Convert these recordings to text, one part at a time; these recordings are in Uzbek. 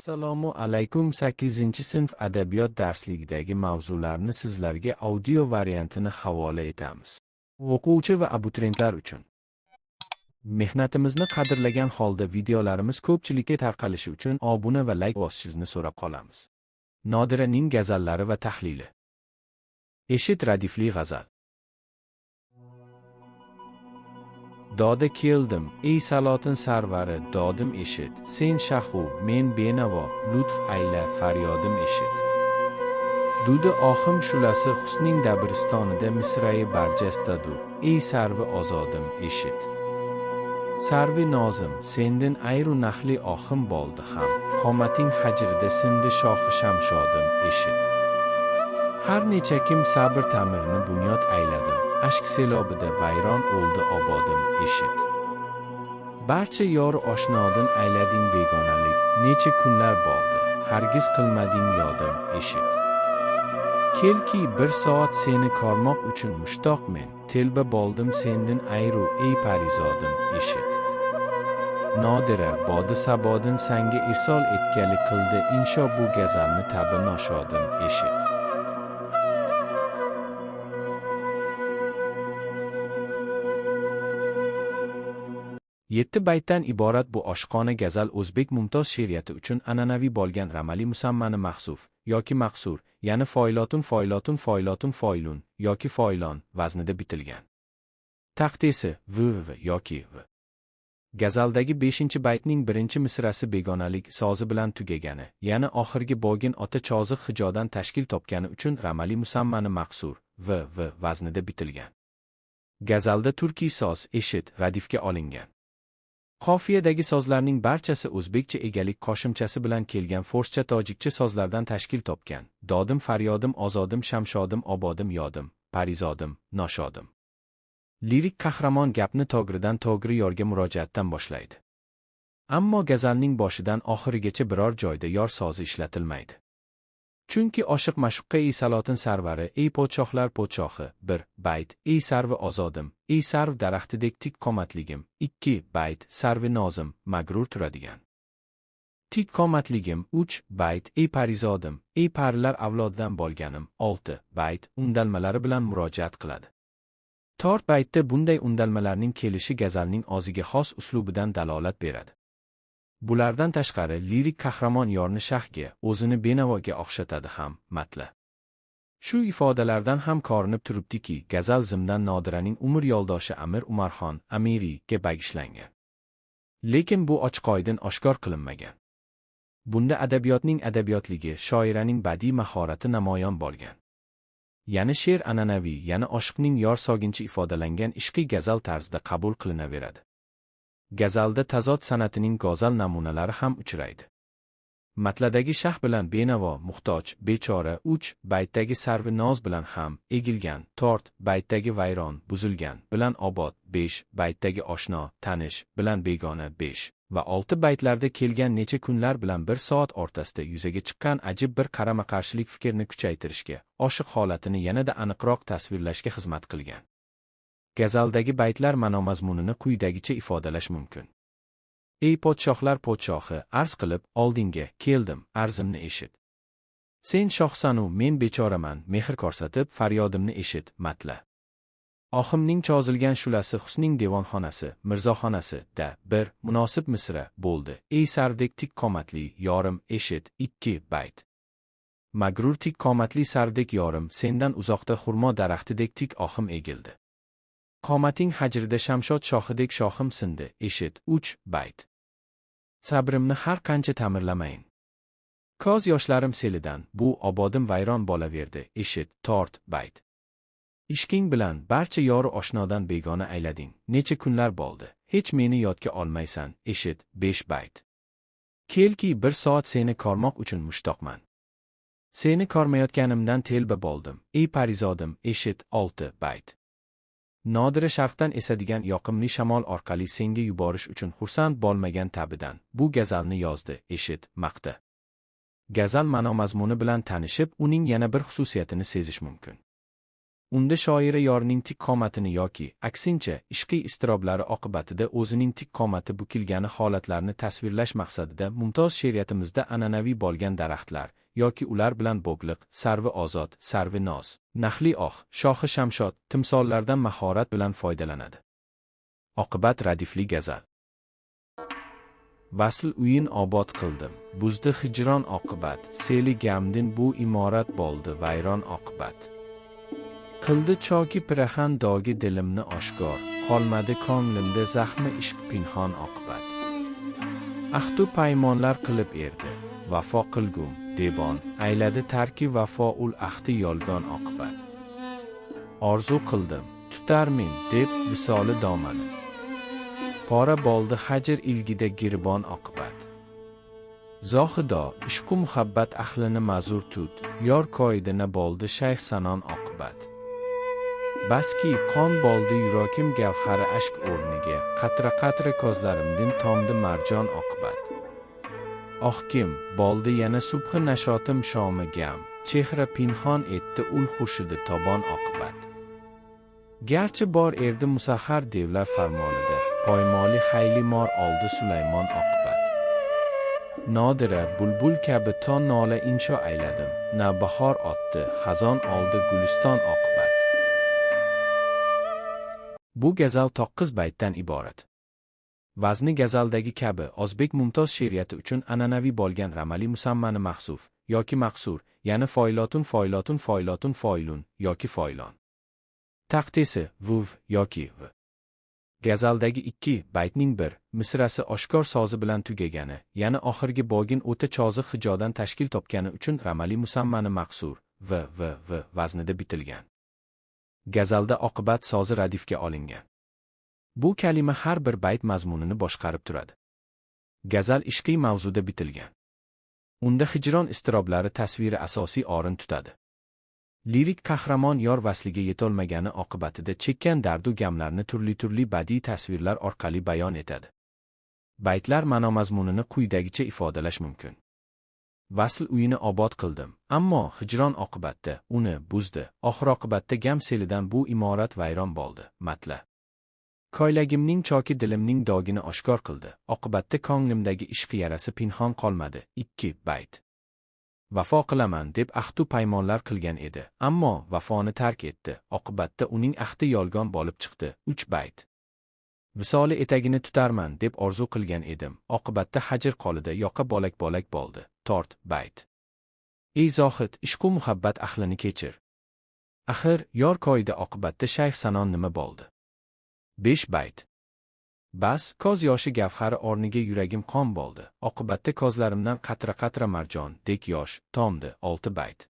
Assalomu alaykum. 8-sinf adabiyot darsligidagi mavzularni sizlarga audio variantini havola etamiz. O'quvchi va abituriyentlar uchun. Mehnatimizni qadrlagan holda videolarimiz ko'pchilikka tarqalishi uchun obuna va like bosishingizni so'rab qolamiz. Nodiraning gazallari va tahlili. Eshit radifli g'azal. Doda keldim, ey salotin sarvari, dodim eshit. Sen shahu, men benavo, lutf ayla, faryodim eshit. Dudi ohim shulasi husning dabristonida misrai barjastadur. Ey sarvi ozodim eshit. Sarvi nozim, sendin ayru nahli ohim bo'ldi ham. Qomating hajrida sindi shohi shamshodim eshit. Har necha kim sabr ta'mirini bunyod ayladim. Ashk selobida vayron o'ldi obodim eshit. Barcha yor oshnodin aylading begonalik, necha kunlar bo'ldi, hargiz qilmading yodim eshit. Kelki bir soat seni ko'rmoq uchun mushtoq men, telba bo'ldim sendin ayru ey parizodim eshit. Nodira bodi sabodin sanga irsol etgali qildi, insho bu gazalni tabi noshodim eshit. 7 baytdan iborat bu oshqona gazal o'zbek mumtoz she'riyati uchun an'anaviy bo'lgan ramali musammani mahsuf yoki maqsur, ya'ni foylotun foylun yoki foylon vaznida bitilgan. Taqdisi v yoki v. Gazaldagi 5-baytning 1-misrasi begonalik sozi bilan tugagani, ya'ni oxirgi bo'gin ota choziq hijodan tashkil topgani uchun ramali musammani maqsur v vaznida bitilgan. Gazalda turkiy soz eshit radifga olingan. Qofiyadagi sozlarning barchasi o'zbekcha egalik qo'shimchasi bilan kelgan forscha tojikcha sozlardan tashkil topgan. Dodim faryodim ozodim shamshodim obodim yodim, parizodim, noshodim. Lirik qahramon gapni togridan togri yorga murojaatdan boshlaydi. Ammo gazalning boshidan oxirigacha biror joyda yor sozi ishlatilmaydi. Chunki oshiq mashuqqa ey salotin sarvari, ey podshohlar podshohi, 1 bayt, ey sarvi ozodim, ey sarv daraxtidek tik qomatligim, 2 bayt, sarvi nozim, magrur turadigan. Tik qomatligim, 3 bayt, ey parizodim, ey parilar avlodidan bo'lganim, 6 bayt, undalmalari bilan murojaat qiladi. 4 baytda bunday undalmalarning kelishi gazalning o'ziga xos uslubidan dalolat beradi. Bulardan tashqari lirik qahramon yorni shahga, o'zini benavoga o'xshatadi ham, matla. Shu ifodalardan ham ko'rinib turibdiki, gazal zimdan Nodiraning umr yo'ldoshi Amir Umarxon Amiriga bagishlangan. Lekin bu ochiq-oydin oshkor qilinmagan. Bunda adabiyotning adabiyotligi, shoiraning badiiy mahorati namoyon bo'lgan. Ya'ni she'r an'anaviy, ya'ni oshiqning yor soginchi ifodalangan ishqiy gazal tarzida qabul qilinaveradi. Gazalda tazod san'atining go'zal namunalari ham uchraydi. Matladagi shah bilan benavo, muhtoj, bechora 3 baytdagi sarvi noz bilan ham egilgan, 4 baytdagi vayron, buzilgan bilan obod, 5 baytdagi oshno, tanish bilan begona 5 va 6 baytlarda kelgan necha kunlar bilan bir soat o'rtasida yuzaga chiqqan ajib bir qarama-qarshilik fikrni kuchaytirishga, oshiq holatini yanada aniqroq tasvirlashga xizmat qilgan. Gazaldagi baytlar ma'no mazmunini quyidagicha ifodalash mumkin. Ey podshohlar podshohi, arz qilib, oldinga keldim, arzimni eshit. Sen shohsanu, men bechoraman, mehr ko'rsatib, faryodimni eshit, matla. Ohimning chozilgan shulasi husning devonxonasi, mirzoxonasi da 1 munosib misra bo'ldi. Ey sardek tik qomatli yorim eshit, 2 bayt. Magrur tik qomatli sardek yorim, sendan uzoqda xurmo daraxtidek tik ohim egildi. Qomating hajrida shamshod shohidek shohim sindi, eshit, 3 bayt. Sabrimni har qancha ta'mirlamayin. Ko'z yoshlarim selidan, bu obodim vayron bo'laverdi, eshit, 4 bayt. Ishqing bilan barcha yori oshnodan begona aylading, necha kunlar bo'ldi, hech meni yodga olmaysan, eshit, 5 bayt. Kelki bir soat seni ko'rmoq uchun mushtoqman. Seni ko'rmayotganimdan telba bo'ldim, ey parizodim, eshit, 6 bayt. Nodira sharqdan esadigan yoqimli shamol orqali senga yuborish uchun xursand bo'lmagan tabidan bu gazalni yozdi, eshit, maqta. Gazal ma'no mazmuni bilan tanishib, uning yana bir xususiyatini sezish mumkin. Unda shoira yorning tik qomatini yoki, aksincha, ishqiy iztiroblari oqibatida o'zining tik qomati bukilgani holatlarni tasvirlash maqsadida mumtoz she'riyatimizda an'anaviy bo'lgan daraxtlar yoki ular bilan bog'liq sarvi ozod, sarvi noz, naxli shoxi shamshod, timsollardan mahorat bilan foydalanadi. Oqibat radifli gazal. Vasl uyin obod qildim, buzdi hijron oqibat, seli gamdin bu imorat bo'ldi vayron oqibat. Qildi choki pirahan dogi dilimni oshkor, qolmadi ko'nglimda zaxmi ishq pinhon oqibat. Ahdu paymonlar qilib erdi, vafo qilgum, debon, ayladi tarki vafo ul ahdi yolgon oqibat. Orzu qildim, tutarmin, deb visoli domani. Pora bo'ldi hajr ilgida girbon oqibat. Zohido, ishqu muhabbat ahlini mazur tut, yor koyidina bo'ldi shayx sanon oqibat. Baski qon bo'ldi yurakim gavhari ashq o'rniga, qatra ko'zlarimdan tomdi marjon oqibat. Kim, bo'ldi yana subhi nashotim shomi gam, chehra pinhon etdi ul xushidi tobon oqibat. Garchi bor erdi musahhar devlar farmonida, poymoli hayli mor oldi Sulaymon oqibat. Nodira bulbul kabi ton nola insho ayladim, na bahor otdi, xazon oldi guliston oqibat. Bu gazal 9 baytdan iborat. Vazni gazaldagi kabi o'zbek mumtoz she'riyati uchun an'anaviy bo'lgan ramali musammani mahzuf yoki maqsur, ya'ni foylun yoki foylon. Taqtesi vuv yoki v. Gazaldagi 2 baytning 1 misrasi oshkor sozi bilan tugagani, ya'ni oxirgi bogin o'ta choziq hijodan tashkil topgani uchun ramali musammani maqsur v vaznida bitilgan. Gazalda oqibat sozi radifga olingan. Bu kalima har bir bayt mazmunini boshqarib turadi. Gazal ishqiy mavzuda bitilgan. Unda hijron iztiroblari tasviri asosiy o'rin tutadi. Lirik qahramon yor vasliga yetolmagani oqibatida chekkan dardu gamlarni turli badiiy tasvirlar orqali bayon etadi. Baytlar ma'no mazmunini quyidagicha ifodalash mumkin. Vasl uyini obod qildim, ammo hijron oqibatda uni buzdi. Oxir oqibatda gam selidan bu imorat vayron bo'ldi. Matla. Koylagimning choki dilimning dogini oshkor qildi. Oqibatda ko'nglimdagi ishq yarasi pinhon qolmadi. 2 bayt. Vafo qilaman deb ahdu paymonlar qilgan edi, ammo vafoni tark etdi. Oqibatda uning ahdi yolgon bo'lib chiqdi. 3 bayt. Visoli etagini tutarman deb orzu qilgan edim. Oqibatda hajr qolida yoqa bo'lak bo'ldi. 4 bayt. Ey zohid, ishqu muhabbat ahlini kechir. Axir yor koyida oqibatda shayx sanon nima bo'ldi? 5 bayt. Bas, ko'z yoshi gavhari o'rniga yuragim qon bo'ldi. Oqibatda ko'zlarimdan qatra marjon, dek yosh tomdi. 6 bayt.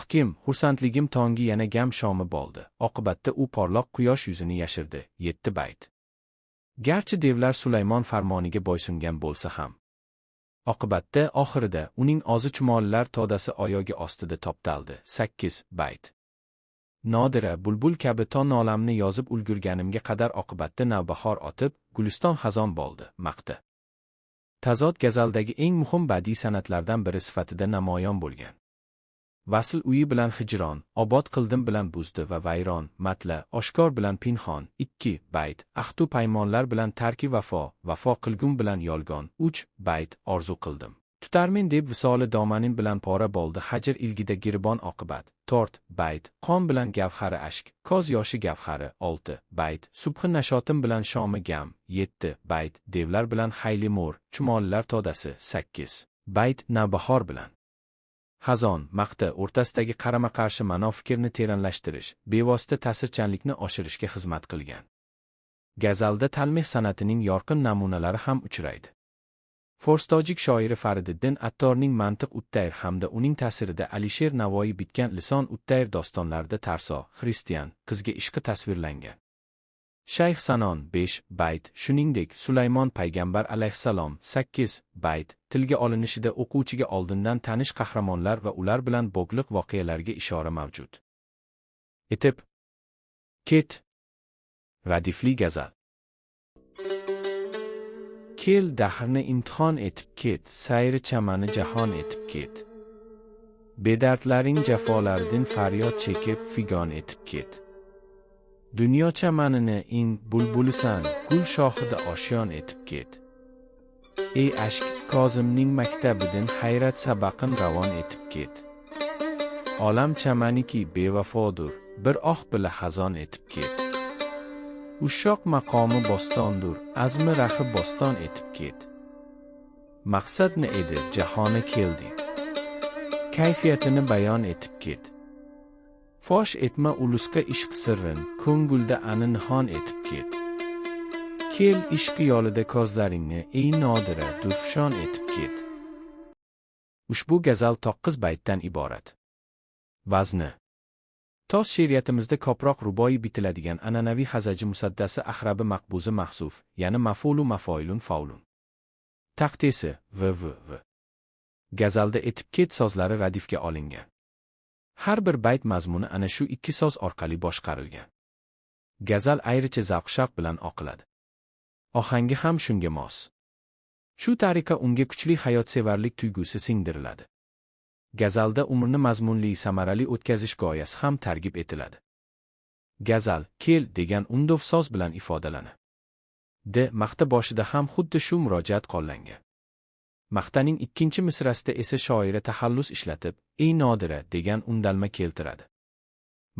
Kim, xursandligim tongi yana gam shomi bo'ldi. Oqibatda u porloq quyosh yuzini yashirdi. 7 bayt. Garchi devlar Sulaymon farmoniga bo'ysungan bo'lsa ham, oqibatda oxirida uning ozi chumolilar todasi oyog'i ostida toptaldi. 8 bayt. Nodira bulbul kabi ton olamni yozib ulgurganimga qadar oqibatda navbahor otib, guliston xazon bo'ldi. Maqta. Tazod gazaldagi eng muhim badiiy san'atlardan biri sifatida namoyon bo'lgan. Vasl uyi bilan hijron, obod qildim bilan buzdi va vayron, matla, oshkor bilan pinhon. 2 bayt. Ahdu paymonlar bilan tarki vafo qilgum bilan yolgon. 3 bayt. Orzu qildim, tutarmin deb visoli domanin bilan pora bo'ldi. Hajr ilgida girbon oqibat. 4 bayt. Qon bilan gavhari ashq, ko'z yoshi gavhari. 6 bayt. Subhi nashotim bilan shomi gam. 7 bayt. Devlar bilan hayli mo'r, chumolilar todasi. 8 bayt. Navbahor bilan xazon, maqta o'rtasidagi qarama-qarshi ma'no fikrni teranlashtirish, bevosita ta'sirchanlikni oshirishga xizmat qilgan. Gazalda talmih san'atining yorqin namunalari ham uchraydi. Fors-tojik shoiri Farididdin Attorning Mantiq Uttayr hamda uning ta'sirida Alisher Navoiy bitgan Lison Uttayr dostonlarida Tarso, xristian qizga ishqi tasvirlangan. Shayx Sanon 5 bayt, shuningdek Sulaymon payg'ambar alayhissalom 8 bayt, tilga olinishida o'quvchiga oldindan tanish qahramonlar va ular bilan bog'liq voqealarga ishora mavjud. Etib ket. Radifli gazal. Kel dahrni imtihon etib ket, sayri chamani jahon etib ket. Bedardlaring jafolaridan faryod chekib figon etib ket. Dunyo chamanini in bulbulisan, gul shohida oshyon etib ket. Ey ashk Kozimning maktabidan hayrat sabaqin ravon etib ket. Olam chamaniki bevafodur, bir oh bila xazon etib ket. Ushoq maqomi bostondur, azmi rahi boston etib ket. Maqsad ne edi, jahona kelding. Kayfiyatini bayon etib ket. Fosh etma ulusqa ishq sirrin, ko'ngilda ani nihon etib ket. Kel ishq yo'lida ko'zlaringni, ey nodira, durfshon etib ket. Ushbu gazal 9 baytdan iborat. Vazni. Toz she'riyatimizda ko'proq ruboiy bitiladigan an'anaviy hazaji musaddasi ahrabi maqbuzi mahzuf, ya'ni maf'ulu mafoilun faulun. Taqtesi v. Gazalda etib ket sozlari radifga olingan. Har bir bayt mazmuni ana shu 2 soz orqali boshqarilgan. Gazal ayricha zavq-shavq bilan o'qiladi. Ohangi ham shunga mos. Shu tariqa unga kuchli hayotsevarlik tuyg'usi singdiriladi. Gazalda umrni mazmunli, samarali o'tkazish g'oyasi ham targ'ib etiladi. Gazal kel degan undov soz bilan ifodalanadi. Maqta boshida ham xuddi shu murojaat qo'llangan. Maqtaning 2-chi misrasida esa shoira taxallus ishlatib, ey nodira degan undalma keltiradi.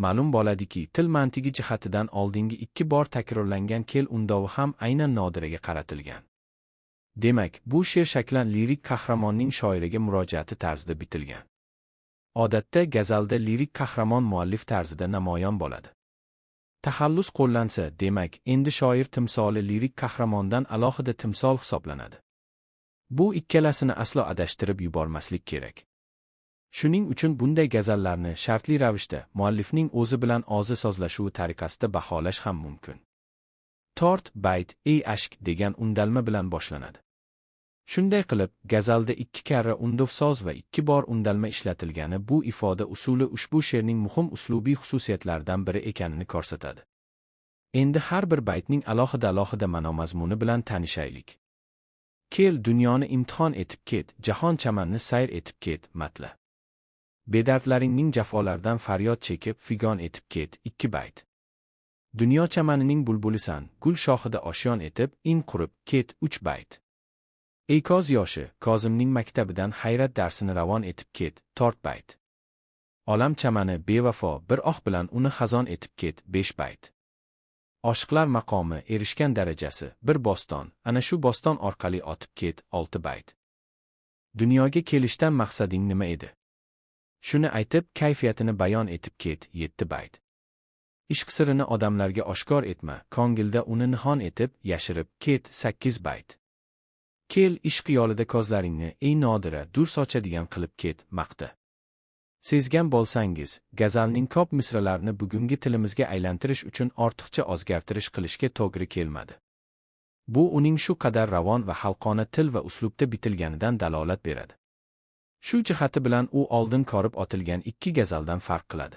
Ma'lum bo'ladiki, til mantigi jihatidan oldingi 2 bor takrorlangan kel undovi ham aynan nodiraga qaratilgan. Demak, bu she'r shaklan lirik qahramonning shoiraga murojaati tarzida bitilgan. Odatda gazalda lirik qahramon muallif tarzida namoyon bo'ladi. Taxallus qo'llansa, demak, endi shoir timsoli lirik qahramondan alohida timsol hisoblanadi. Bu ikkalasini aslo adashtirib yubormaslik kerak. Shuning uchun bunday gazallarni shartli ravishda muallifning o'zi bilan og'zi sozlashuvi tariqasida baholash ham mumkin. Tort bayt ey ashk degan undalma bilan boshlanadi. Shunday qilib, gazalda 2 karra undov soz va 2 bor undalma ishlatilgani bu ifoda usuli ushbu she'rning muhim uslubiy xususiyatlaridan biri ekanini ko'rsatadi. Endi har bir baytning alohida ma'no mazmuni bilan tanishaylik. Kel dunyoni imtihon etib ket, jahon chamanni sayr etib ket, matla. Bedardlaringning jafolaridan faryod chekib figon etib ket, 2 bayt. Dunyo chamanining bulbulisan, gul shohida oshyon etib, in qurib ket, 3 bayt. Ey koz yoshi, Kozimning maktabidan hayrat darsini ravon etib ket, 4 bayt. Olam chamani bevafo, bir oh bilan uni xazon etib ket, 5 bayt. Oshiqlar maqomi, erishgan darajasi, bir boston, ana shu boston orqali otib ket, 6 bayt. Dunyoga kelishdan maqsading nima edi? Shuni aytib, kayfiyatini bayon etib ket, 7 bayt. Ishq sirini odamlarga oshkor etma, ko'ngilda uni nihon etib, yashirib ket, 8 bayt. Kel ishq yo'lida ko'zlaringni, ey nodira, dur sochadigan qilib ket, maqta. Sezgan bo'lsangiz, gazalning ko'p misralarini bugungi tilimizga aylantirish uchun ortiqcha o'zgartirish qilishga to'g'ri kelmadi. Bu uning shu qadar ravon va xalqona til va uslubda bitilganidan dalolat beradi. Shu jihati bilan u oldin korib otilgan 2 gazaldan farq qiladi.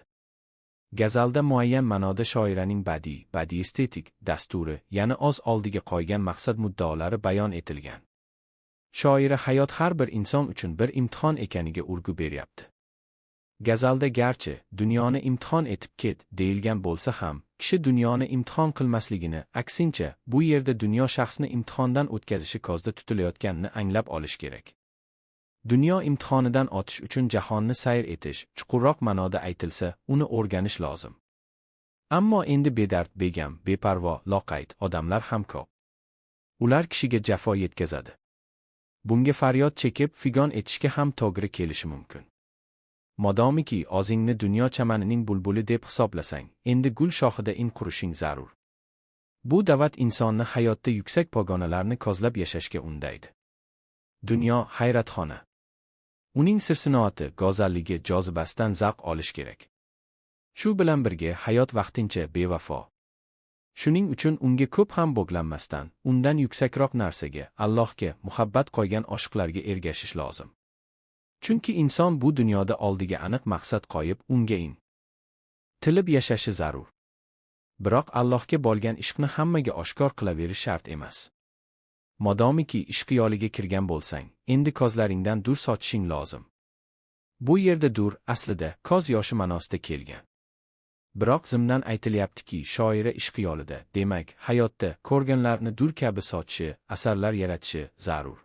Gazalda muayyan ma'noda shoiraning badiiy estetik dasturi, ya'ni o'z oldiga qo'ygan maqsad muddaolari bayon etilgan. Shoira hayot har bir inson uchun bir imtihon ekaniga urg'u beryapti. Gazalda garchi dunyoni imtihon etib ket deyilgan bo'lsa ham, kishi dunyoni imtihon qilmasligini, aksincha, bu yerda dunyo shaxsni imtihondan o'tkazishi ko'zda tutilayotganini anglab olish kerak. Dunyo imtihonidan o'tish uchun jahonni sayr etish, chuqurroq ma'noda aytilsa, uni o'rganish lozim. Ammo endi bedard, begam, beparvo, loqayd odamlar ham ko'p. Ular kishiga jafo yetkazadi. Bunga faryod chekib figon etishga ham to'g'ri kelishi mumkin. Modomiki o'zingni dunyo chamanining bulbuli deb hisoblasang, endi gul shohida in qurishing zarur. Bu da'vat insonni hayotda yuksak pogonalarni ko'zlab yashashga undaydi. Dunyo hayratxona. Uning sir-sinoati, go'zalligi, jozibasidan zavq olish kerak. Shu bilan birga hayot vaqtincha bevafo. Shuning uchun unga ko'p ham bog'lanmasdan, undan yuksakroq narsaga, Allohga muhabbat qo'ygan oshiqlarga ergashish lozim. Chunki inson bu dunyoda oldiga aniq maqsad qo'yib, unga tilib yashashi zarur. Biroq Allohga bo'lgan ishqni hammaga oshkor qilaverish shart emas. Modomiki ishq yo'liga kirgan bo'lsang, endi ko'zlaringdan dur sochishing lozim. Bu yerda dur aslida ko'z yoshi ma'nosida kelgan. Biroq zimdan aytilyaptiki, shoira ishqi yo'lida, demak, hayotda ko'rganlarni dur kabi sochishi, asarlar yaratishi zarur.